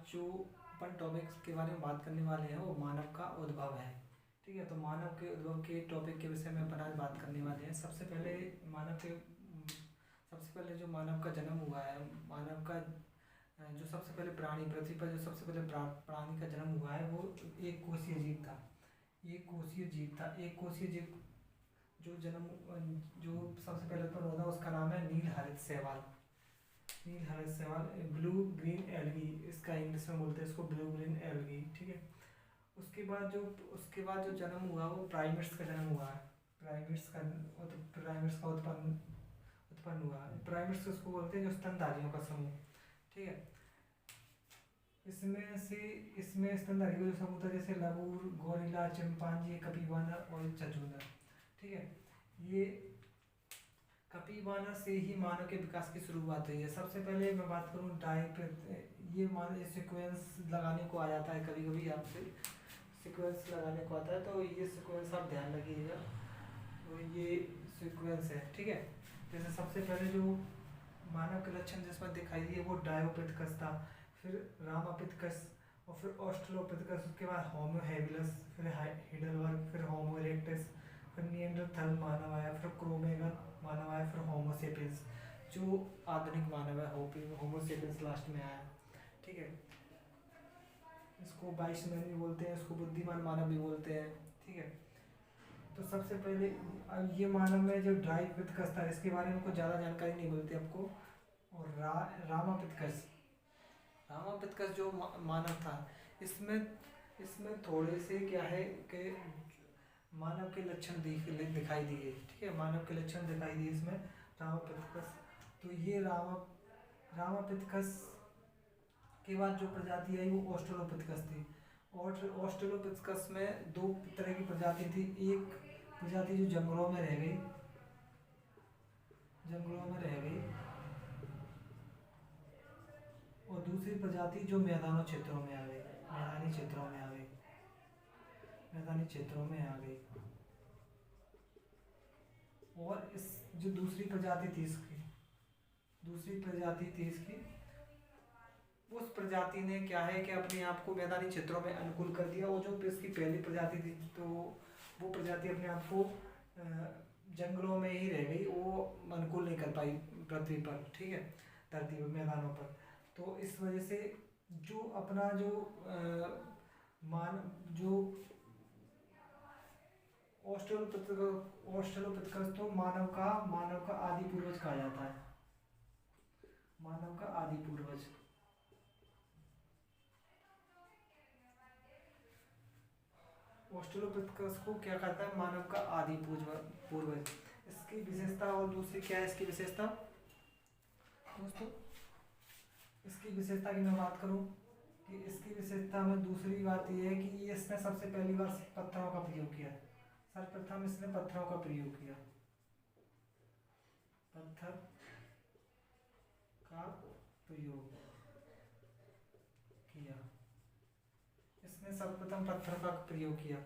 जो अपन टॉपिक्स के बारे में बात करने वाले हैं वो मानव का उद्भव है। ठीक है, तो मानव के उद्भव के टॉपिक के विषय में अपन आज बात करने वाले हैं। सबसे पहले जो मानव का जन्म हुआ है, मानव का जो सबसे पहले प्राणी पृथ्वी पर जो सबसे पहले प्राणी का जन्म हुआ है वो एक कोशीय जीव था। एक कोशीय जीव जो सबसे पहले उत्पन्न हुआ था उसका नाम है नील हरित शैवाल। ब्लू ग्रीन एल्गी, इसका इंग्लिश में बोलते हैं इसको ब्लू ग्रीन एल्गी। ठीक है, उसके बाद जो जन्म हुआ वो प्राइमेट्स का जन्म हुआ है। प्राइमेट्स का उत्पन्न हुआ है। प्राइमेट्स किसको बोलते हैं? जो स्तनधारियों का समूह। ठीक है, इसमें स्तनधारी का जो समूह था जैसे लबूर, गोरिल्ला, चिंपांजी, कपीबाना और चचूंदर। ठीक है, ये कपीबाना से ही मानव के विकास की शुरुआत हुई है। सबसे पहले मैं बात करूँ ये सीक्वेंस लगाने को आ जाता है, कभी कभी आपसे सीक्वेंस लगाने को आता है, तो ये सीक्वेंस आप ध्यान रखिएगा। तो ये सीक्वेंस है। ठीक है, जैसे सबसे पहले जो मानव के लक्षण जिसमें दिखाई दिए वो डायोपिथेकस था, फिर रामापिथेकस और फिर ऑस्ट्रेलोपिथेकस, उसके बाद होमो हैबिलस, फिर हाइडेलबर्ग, फिर होमो इरेक्टस, फिर निएंडरथल मानव आया, फिर क्रोमेगन मानव आया, फिर होमो सेपियंस जो आधुनिक मानव है। होमो सेपियंस लास्ट में आया। ठीक है, इसको वाइसमैन भी बोलते हैं, इसको बुद्धिमान मानव भी बोलते हैं। ठीक है, तो सबसे पहले ये मानव में जो डायोपिथेकस था इसके बारे में कुछ ज़्यादा जानकारी नहीं मिलती आपको। और रामापिथेकस जो मानव था इसमें थोड़े से क्या है कि मानव के लक्षण दिखाई दिए। ठीक है, मानव के लक्षण दिखाई दिए इसमें रामापिथेकस। तो ये रामापिथेकस के बाद जो प्रजाति आई वो ऑस्ट्रेलोपिथेकस थी। और ऑस्ट्रेलोपिथेकस में दो तरह की प्रजाति थी। एक प्रजाति जो जंगलों में रह गई और दूसरी प्रजाति जो मैदानी क्षेत्रों में आ गई। और इस जो दूसरी प्रजाति थी इसकी उस प्रजाति ने क्या है कि अपने आप को मैदानी क्षेत्रों में अनुकूल कर दिया। और जो इसकी पहली प्रजाति थी तो वो प्रजाति अपने आप को जंगलों में ही रह गई, वो अनुकूल नहीं कर पाई पृथ्वी पर। ठीक है, धरती पर मैदानों पर। तो इस वजह से जो अपना जो ऑस्ट्रेलोपिथेकस तो मानव का आदि पूर्वज कहा जाता है। मानव का आदि पूर्वज। ऑस्ट्रेलोपिथेकस को क्या कहता है? मानव का आदि पूर्वज। इसकी विशेषता और दूसरी क्या है इसकी विशेषता दोस्तों? इसकी विशेषता की मैं बात करूं कि इसकी विशेषता में दूसरी बात यह है कि इसने सबसे पहली बार पत्थरों का प्रयोग किया। सर्वप्रथम इसने पत्थरों का प्रयोग किया। इसने सर्वप्रथम पत्थर का प्रयोग किया।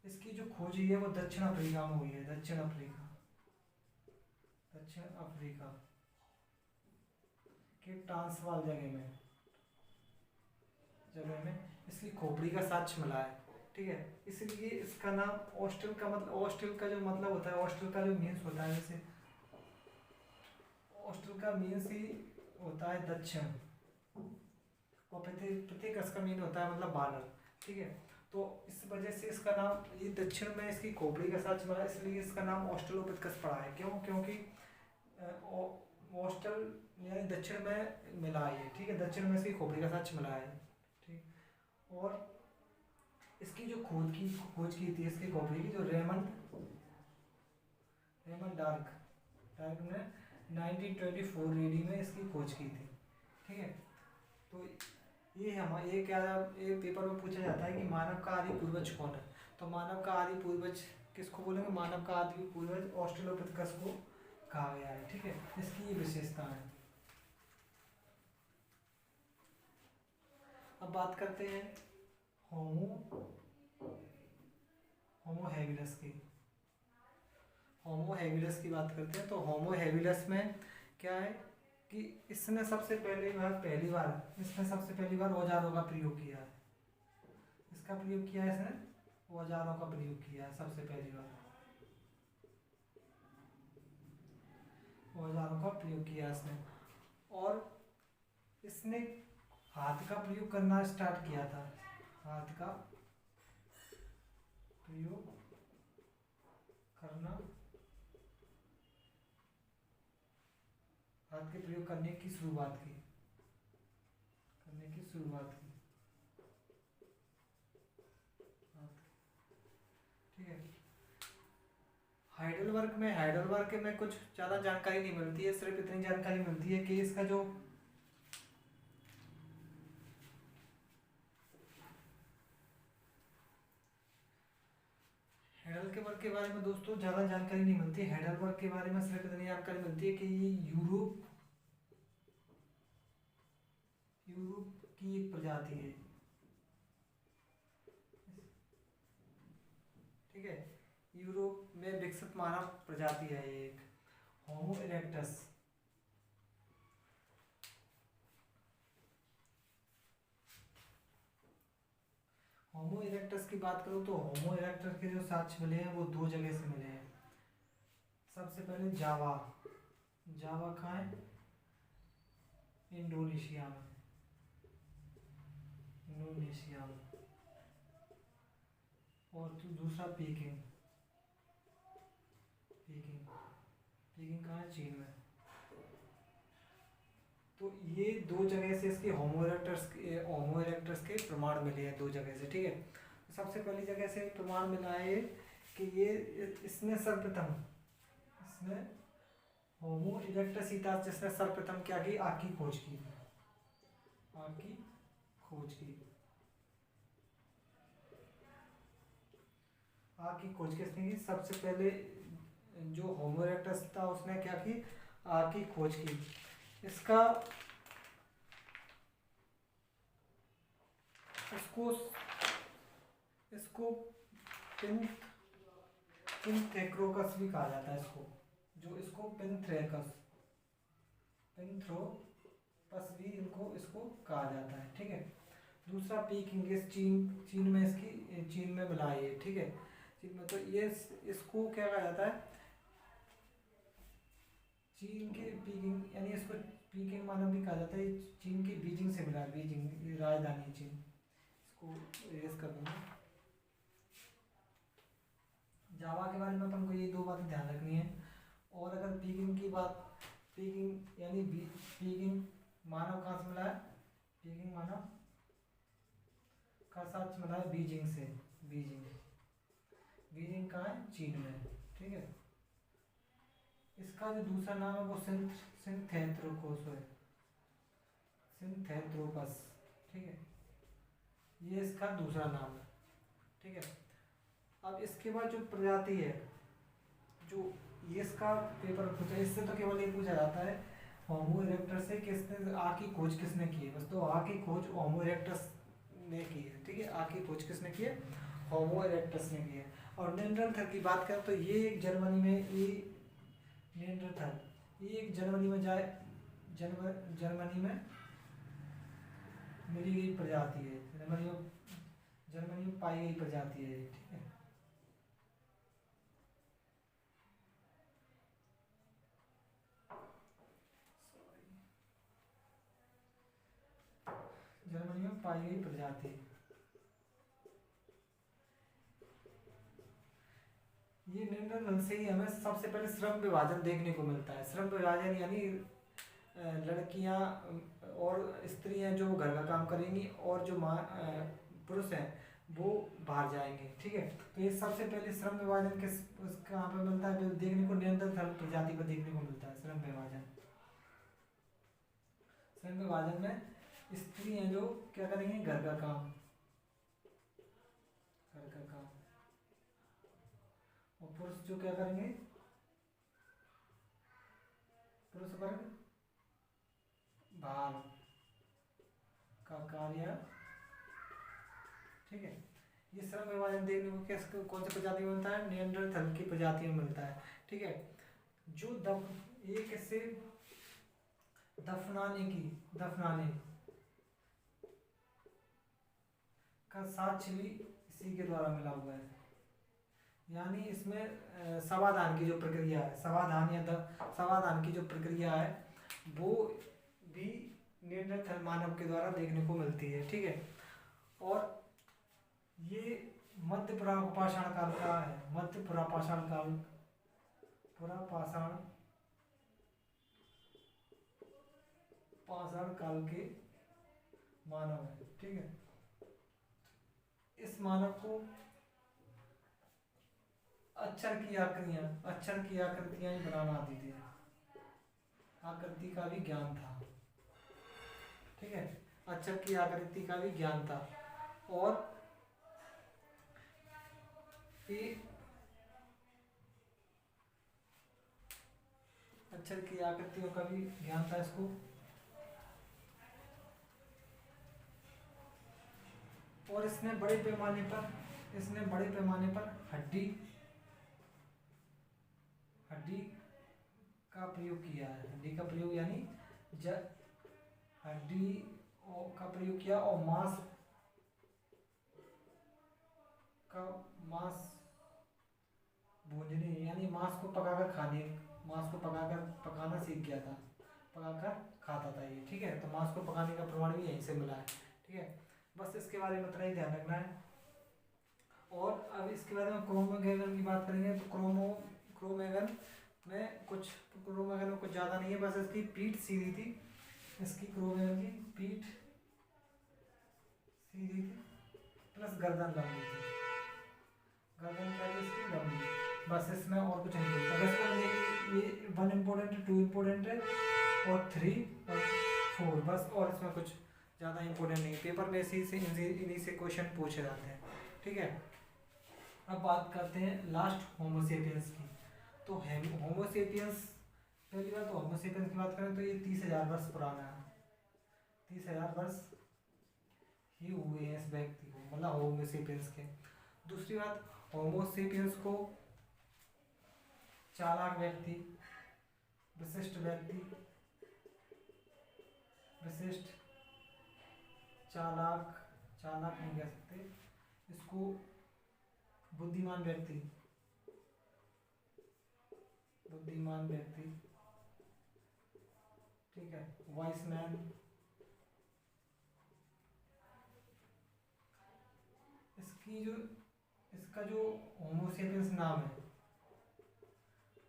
इसकी जो खोज हुई है वो दक्षिण अफ्रीका में हुई है। दक्षिण अफ्रीका के ट्रांसवाल जगह में इसकी खोपड़ी का साक्ष्य मिला है। ठीक है, इसलिए इसका नाम ऑस्ट्रेल का जो मतलब होता है, ऑस्ट्रेल का जो मीन्स होता है, जैसे ऑस्ट्रेल का मीन्स ही होता है दक्षिण और पिथेकस का मीन होता है मतलब बानर। ठीक है, तो इस वजह से इसका नाम ये दक्षिण में इसकी खोपड़ी का साक्ष्य मिला, इसलिए इसका नाम ऑस्ट्रेलोपिथेकस पड़ा है। क्योंकि ऑस्ट्रेल यानी दक्षिण में मिला है। ठीक है, दक्षिण में इसकी खोपड़ी का साक्ष्य मिला है। ठीक, और इसकी जो खोज की थी इसकी खोपड़ी की, जो रेमंड डार्क ने 1924 ईडी में इसकी खोज की थी। ठीक है, तो ये पेपर में पूछा जाता है कि मानव का आदि पूर्वज कौन है। तो मानव का आदि पूर्वज किसको बोलेंगे? मानव का आदि पूर्वज ऑस्ट्रेलोपिथेकस को कहा गया है। ठीक है, इसकी ये विशेषता है। अब बात करते हैं होमो हैबिलस की। होमो हैबिलस की बात करते हैं तो होमो हैबिलस में क्या है कि इसने सबसे पहली बार इसने सबसे पहली बार औजारों का प्रयोग किया है। इसका प्रयोग किया है इसने, औजारों का प्रयोग किया है सबसे पहली बार, औजारों का प्रयोग किया इसने। और इसने हाथ का प्रयोग करना स्टार्ट किया था, हाथ का प्रयोग करना, हाथ के प्रयोग करने की शुरुआत की, ठीक है। हाइडलबर्ग में कुछ ज़्यादा जानकारी नहीं मिलती है, सिर्फ इतनी जानकारी मिलती है कि इसका जो हाइडलबर्ग के बारे में दोस्तों ज़्यादा जानकारी नहीं मिलती। हाइडलबर्ग के बारे में सिर्फ इतनी जानकारी मिलती है कि ये यूरोप की एक प्रजाति है, ठीक है। यूरोप में विकसित मानव प्रजाति है ये एक, होमो इरेक्टस। होमो इरेक्टस की बात करूँ तो होमो इरेक्टस के जो साक्ष्य मिले हैं वो दो जगह से मिले हैं। सबसे पहले जावा कहाँ है, इंडोनेशिया में, और दूसरा पीकिंग कहाँ है, चीन में। तो ये दो जगह से इसके होमो इरेक्टस के प्रमाण मिले हैं, दो जगह से, ठीक है। सबसे पहली जगह से प्रमाण मिला है कि ये इसने सर्वप्रथम होमो इरेक्टस जिसने सर्वप्रथम क्या की, आग की खोज की, किसने की, सबसे पहले जो होमो इरेक्टस था उसने क्या की, आग की खोज की। इसको पिंथेरोकस भी कहा जाता है, इसको पिंथेरोकस भी इसको कहा जाता है, ठीक है। दूसरा पीकिंग, चीन में मिला है ये, ठीक है। चीन में, तो ये इसको क्या कहा जाता है, चीन के पीकिंग, यानी इसको पीकिंग मानव भी कहा जाता है। चीन की बीजिंग से मिला है, बीजिंग राजधानी है चीन। इसको रेस कर दूंगा। जावा के बारे में अपन को ये दो बातें ध्यान रखनी है। और अगर पीकिंग यानी पीकिंग मानव कहाँ से मिला है, पीकिंग मानव का साक्ष्य मिला है बीजिंग से, बीजिंग कहाँ है, चीन में, ठीक है। इसका जो दूसरा नाम है वो सिंथेंथ्रोपस, ठीक है। ये इसका दूसरा नाम है, ठीक है। अब इसके बाद जो प्रजाति है, जो ये इसका पेपर पूछा, इससे तो केवल ये पूछा जाता है होमो इरेक्टस से किसने आग की खोज किसने की है, बस। तो आग की खोज होमो इरेक्टस ने की है, ठीक है। आग की खोज किसने की है, होमो इरेक्टस ने की है। और निएंडरथल की बात करें तो ये एक जर्मनी में जर्मनी में मिली गई प्रजाति है, जर्मनी में पाई गई प्रजाति है, ठीक है। जर्मनी में पाई गई प्रजाति, ये निएंडरथल से ही हमें सबसे पहले श्रम विभाजन देखने को मिलता है। श्रम विभाजन यानी लड़कियां और स्त्रियां जो घर का काम करेंगी और जो पुरुष हैं वो बाहर जाएंगे, ठीक है। तो ये सबसे पहले श्रम विभाजन कहाँ पे मिलता है, देखने को निएंडरथल प्रजाति पर देखने को मिलता है। श्रम विभाजन में स्त्रियां जो क्या करेंगी, घर का काम, और पुरुष जो क्या करेंगे, पुरुष वर्ग बाहर का कार्य, ठीक है। ये श्रम विभाजन देखने को कौन सी प्रजाति में मिलता है, निएंडरथल की प्रजाति में मिलता है, ठीक है। जो एक से दफनाने का साक्ष्य भी इसी के द्वारा मिला हुआ है। यानी इसमें समाधान की जो प्रक्रिया है, समाधान की जो प्रक्रिया है वो भी नियंत्रण मानव के द्वारा देखने को मिलती है। ठीक है, और ये मध्य पुरापाषाण काल का है। मध्य पुरापाषाण काल पाषाण काल के मानव है। ठीक है, इस मानव को अक्षर की आकृतियां ही बनाना आती थी, आकृति का भी ज्ञान था। ठीक है, अक्षर की आकृति का भी ज्ञान था, और ये अक्षर की आकृतियों का भी ज्ञान था इसको। और इसने बड़े पैमाने पर हड्डी का प्रयोग किया है। हड्डी का प्रयोग यानी हड्डी का प्रयोग किया, और मांस भूनने यानी मांस को पकाना सीख गया था, पकाकर खाता था ये। ठीक है, तो मांस को पकाने का प्रमाण भी यहीं से मिला है। ठीक है, बस इसके बारे में इतना ही ध्यान रखना है। और अब इसके बारे में क्रोमोगैगन की बात करेंगे तो क्रोमोगैगन में कुछ ज़्यादा नहीं है, बस इसकी पीठ सीधी थी। इसकी क्रोमोगैगन की पीठ सीधी थी प्लस गर्दन लंबी थी। गर्दन क्या है इसकी लंबी, बस इसमें और कुछ नहीं होता। बस ये 1 इम्पोर्टेंट है, 2 इम्पोर्टेंट है, और 3 और 4, बस। और इसमें कुछ ज़्यादा इम्पोर्टेंट नहीं, पेपर में इन्हीं से क्वेश्चन पूछे जाते हैं। ठीक है, अब बात करते हैं लास्ट होमोसेपियंस की। तो होमोसेपियंस, पहली बात तो होमोसेपियंस की बात करें तो ये 30,000 वर्ष पुराना है। 30,000 वर्ष ही हुए हैं इस व्यक्ति को, मतलब होमोसेपियंस के। दूसरी बात, होमोसेपियंस को चालाक व्यक्ति, विशिष्ट चालाक नहीं कह सकते इसको, बुद्धिमान व्यक्ति, ठीक है, वाइस मैन, इसका जो होमोसेपियंस नाम है,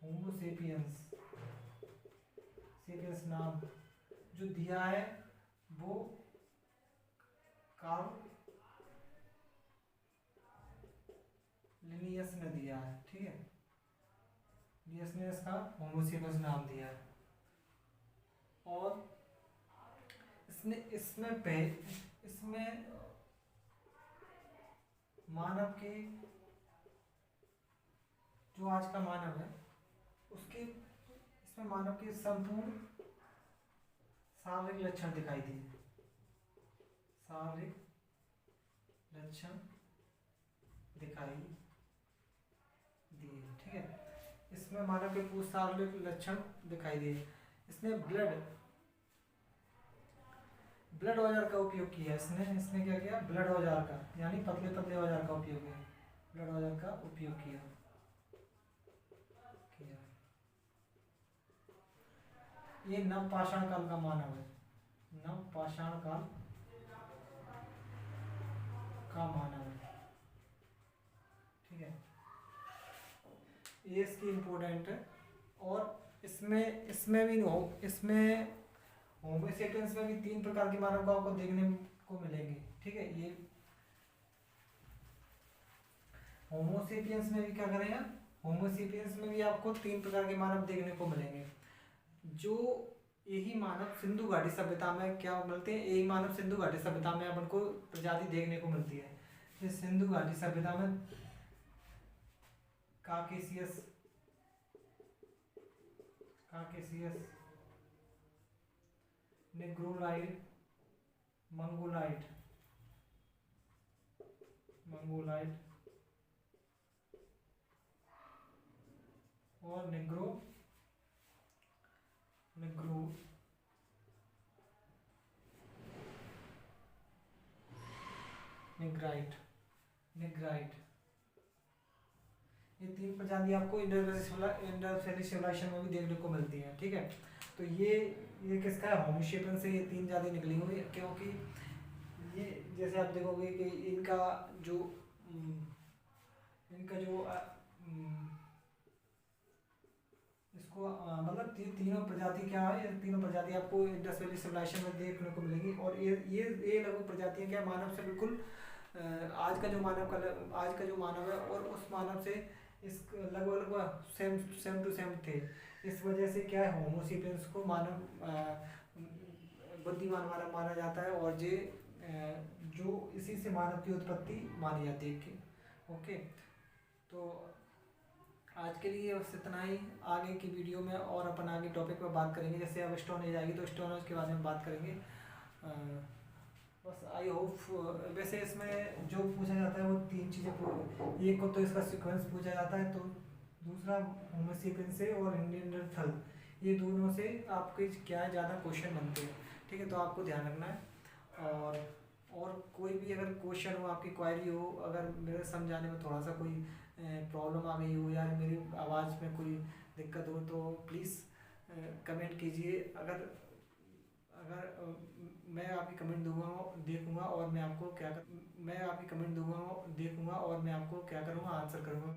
होमोसेपियंस नाम जो दिया है वो कार्ल लिनियस ने दिया है। ठीक है, लिनियस ने इसका होमोसेपियंस नाम दिया है। और इसमें मानव के, जो आज का मानव है इसमें मानव के संपूर्ण शारीरिक लक्षण दिखाई दिए। ठीक है, इसमें मानव के पूरे शारीरिक लक्षण दिखाई दिए। इसने ब्लड औजार का उपयोग किया। इसने क्या किया, ब्लड औजार का, यानी पतले औजार का उपयोग किया, ब्लड औजार का उपयोग किया। ये नवपाषाण काल का मानव है, नवपाषाण काल का मानव है। ठीक है, ये इसकी इम्पोर्टेंट है। और इसमें होमोसेपियंस में भी 3 प्रकार के मानव को देखने को मिलेंगे। ठीक है, ये होमोसेपियंस में भी क्या करेगा, होमोसेपियंस में भी आपको 3 प्रकार के मानव देखने को मिलेंगे। जो यही मानव सिंधु घाटी सभ्यता में क्या मिलते हैं, यही मानव सिंधु घाटी सभ्यता में अपन को प्रजाति देखने को मिलती है। इस सिंधु घाटी सभ्यता में काकेशियस, नेग्रोलाइड, मंगोलाइड और निग्रो ये 3 प्रजाति आपको इंडस वैली सिविलाइजेशन में भी देखने को मिलती हैं, ठीक है। तो ये किसका है, होमो सेपियंस से ये 3 जाति निकली हुई है, क्योंकि ये जैसे आप देखोगे कि इनका जो इसको मतलब तीनों प्रजाति क्या है, ये तीनों प्रजाति आपको इंडस वैली सिविलाइजेशन में देखने को मिलेंगी। और ये लगभग प्रजातियां क्या मानव से बिल्कुल आज का जो मानव है और उस मानव से इस लगभग लगभग सेम टू सेम थे। इस वजह से क्या है, होमो सेपियंस को मानव बुद्धिमान मानव माना जाता है, और जो इसी से मानव की उत्पत्ति मानी जाती है। ओके, तो आज के लिए बस इतना ही। आगे की वीडियो में और अपन आगे टॉपिक पर बात करेंगे, जैसे अब स्टोन एज आएगी तो स्टोन एज के बारे में बात करेंगे। बस आई होप, वैसे इसमें जो पूछा जाता है वो 3 चीज़ें, एक को तो इसका सीक्वेंस पूछा जाता है, तो दूसरा होमो सेपियंस से और निएंडरथल, ये दोनों से आपके क्या ज़्यादा क्वेश्चन बनते हैं, ठीक है। तो आपको ध्यान रखना है। और कोई भी अगर क्वेश्चन हो, आपकी क्वायरी हो, अगर मेरे समझाने में थोड़ा सा कोई प्रॉब्लम आ गई हो या मेरी आवाज़ में कोई दिक्कत हो, तो प्लीज़ कमेंट कीजिए। अगर मैं आपकी कमेंट देखूंगा और मैं आपको क्या करूँगा, आंसर करूँगा।